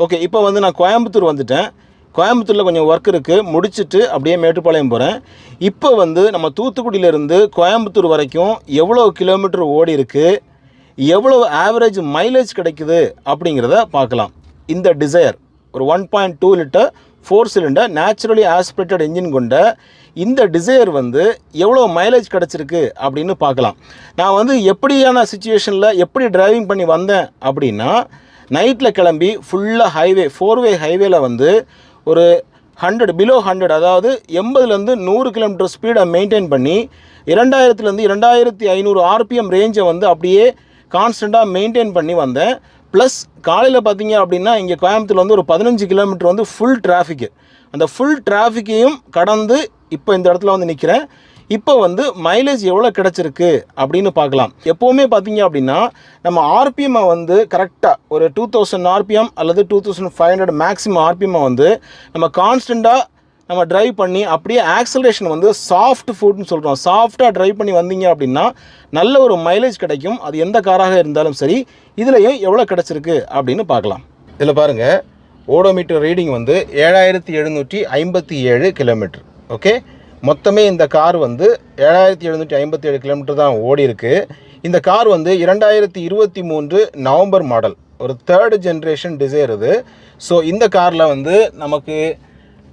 Okay, இப்போ வந்து நான் கோயம்புத்தூர் வந்துட்டேன். கோயம்புத்தூரில் கொஞ்சம் ஒர்க் இருக்குது, முடிச்சுட்டு அப்படியே மேட்டுப்பாளையம் போகிறேன். இப்போ வந்து நம்ம தூத்துக்குடியிலேருந்து கோயம்புத்தூர் வரைக்கும் எவ்வளோ கிலோமீட்டர் ஓடி இருக்குது, எவ்வளோ ஆவரேஜ் மைலேஜ் கிடைக்குது அப்படிங்கிறத பார்க்கலாம். இந்த டிசைர் ஒரு 1.2 litre 4 cylinder naturally aspirated engine கொண்ட இந்த டிசைர் வந்து எவ்வளோ மைலேஜ் கிடச்சிருக்கு அப்படின்னு பார்க்கலாம். நான் வந்து எப்படியான சுச்சுவேஷனில் எப்படி டிரைவிங் பண்ணி வந்தேன் அப்படின்னா, நைட்டில் கிளம்பி ஃபுல்லாக ஹைவே 4-வே ஹைவேல வந்து ஒரு 100 பிலோ 100, அதாவது 80லேருந்து 100 கிலோமீட்டர் ஸ்பீடை மெயின்டைன் பண்ணி 2000லேருந்து 2500 ஆர்பிஎம் ரேஞ்சை வந்து அப்படியே கான்ஸ்டண்ட்டாக மெயின்டைன் பண்ணி வந்தேன். ப்ளஸ் காலையில் பார்த்தீங்க அப்படின்னா இங்கே கோயம்புத்தூர் வந்து ஒரு 15 கிலோமீட்டர் வந்து ஃபுல் டிராஃபிக்கு. அந்த ஃபுல் டிராஃபிக்கையும் கடந்து இப்போ இந்த இடத்துல வந்து நிற்கிறேன். இப்போ வந்து மைலேஜ் எவ்வளோ கிடச்சிருக்கு அப்படின்னு பார்க்கலாம். எப்போவுமே பார்த்தீங்க அப்படின்னா நம்ம ஆர்பிஎம்மை வந்து கரெக்டாக ஒரு 2000 ஆர்பிஎம் அல்லது 2500 மேக்ஸிமம் ஆர்பிஎம்மை வந்து நம்ம கான்ஸ்டண்ட்டாக நம்ம ட்ரைவ் பண்ணி அப்படியே ஆக்சலரேஷன் வந்து சாஃப்ட் ஃபுட்னு சொல்கிறோம். சாஃப்டாக ட்ரைவ் பண்ணி வந்தீங்க அப்படின்னா நல்ல ஒரு மைலேஜ் கிடைக்கும். அது எந்த காராக இருந்தாலும் சரி. இதுலேயும் எவ்வளோ கிடச்சிருக்கு அப்படின்னு பார்க்கலாம். இதில் பாருங்கள், ஓடோமீட்டர் ரீடிங் வந்து 7757 கிலோமீட்டர். ஓகே, மொத்தமே இந்த கார் வந்து 7757 கிலோமீட்டர் தான் ஓடி இருக்குது. இந்த கார் வந்து 2023 நவம்பர் மாடல், ஒரு 3rd ஜென்ரேஷன் டிசைர் இது. ஸோ இந்த காரில் வந்து நமக்கு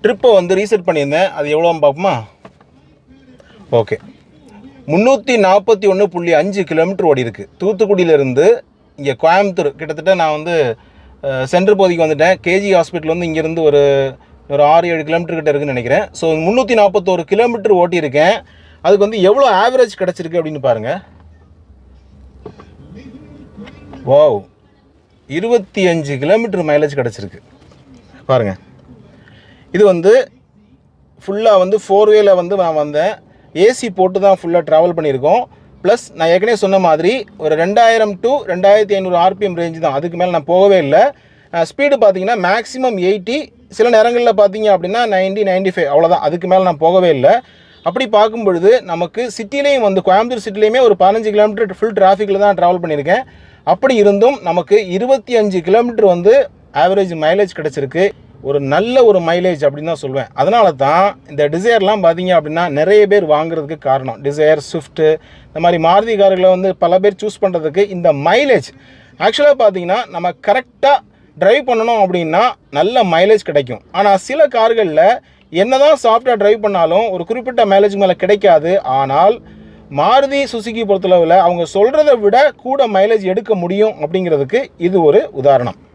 ட்ரிப்பை வந்து ரீசெட் பண்ணியிருந்தேன். அது எவ்வளோன்னு பார்ப்போமா? ஓகே, 341.5 கிலோமீட்டர் ஓடி இருக்குது. தூத்துக்குடியிலேருந்து இங்கே கோயம்புத்தூர் கிட்டத்தட்ட நான் வந்து சென்ட்ரல் பகுதிக்கு வந்துட்டேன். கேஜி ஹாஸ்பிட்டல் வந்து இங்கேருந்து ஒரு 6-7 கிலோமீட்டர் கிட்ட இருக்குன்னு நினைக்கிறேன். ஸோ 341 கிலோமீட்டர் ஓட்டியிருக்கேன். அதுக்கு வந்து எவ்வளோ ஆவரேஜ் கிடச்சிருக்கு அப்படின்னு பாருங்கள். வாவ், 25 கிலோமீட்டர் மைலேஜ் கிடச்சிருக்கு பாருங்கள். இது வந்து ஃபுல்லாக வந்து 4-வேல வந்து நான் வந்தேன். ஏசி போட்டு தான் ஃபுல்லாக ட்ராவல் பண்ணியிருக்கோம். ப்ளஸ் நான் ஏற்கனவே சொன்ன மாதிரி ஒரு 2000 to 2500 ஆர்பிஎம் ரேஞ்சு தான், அதுக்கு மேலே நான் போகவே இல்லை. ஸ்பீடு பார்த்தீங்கன்னா மேக்ஸிமம் 80, சில நேரங்களில் பார்த்தீங்க அப்படின்னா 90, 95, அவ்வளோதான். அதுக்கு மேலே நான் போகவே இல்லை. அப்படி பார்க்கும் பொழுது நமக்கு சிட்டிலையும் வந்து கோயம்புத்தூர் சிட்டிலையுமே ஒரு 15 கிலோமீட்டர் ஃபுல் டிராஃபிக்கில் தான் ட்ராவல் பண்ணியிருக்கேன். அப்படி இருந்தும் நமக்கு 25 கிலோமீட்டர் வந்து ஆவரேஜ் மைலேஜ் கிடச்சிருக்கு. ஒரு நல்ல ஒரு மைலேஜ் அப்படின்னு தான் சொல்லுவேன். அதனால தான் இந்த டிசைர்லாம் பார்த்தீங்க அப்படின்னா நிறைய பேர் வாங்குறதுக்கு காரணம். டிசைர், ஸ்விஃப்ட்டு, இந்த மாதிரி மாருதி கார்களை வந்து பல பேர் சூஸ் பண்ணுறதுக்கு இந்த மைலேஜ். ஆக்சுவலாக பார்த்தீங்கன்னா நம்ம கரெக்டாக ட்ரைவ் பண்ணணும் அப்படின்னா நல்ல மைலேஜ் கிடைக்கும். ஆனால் சில கார்களில் என்ன தான் சாஃப்டாக ட்ரைவ் பண்ணாலும் ஒரு குறிப்பிட்ட மைலேஜ் மேலே கிடைக்காது. ஆனால் மாருதி சுசுகி பொறுத்தளவில் அவங்க சொல்கிறத விட கூட மைலேஜ் எடுக்க முடியும் அப்படிங்கிறதுக்கு இது ஒரு உதாரணம்.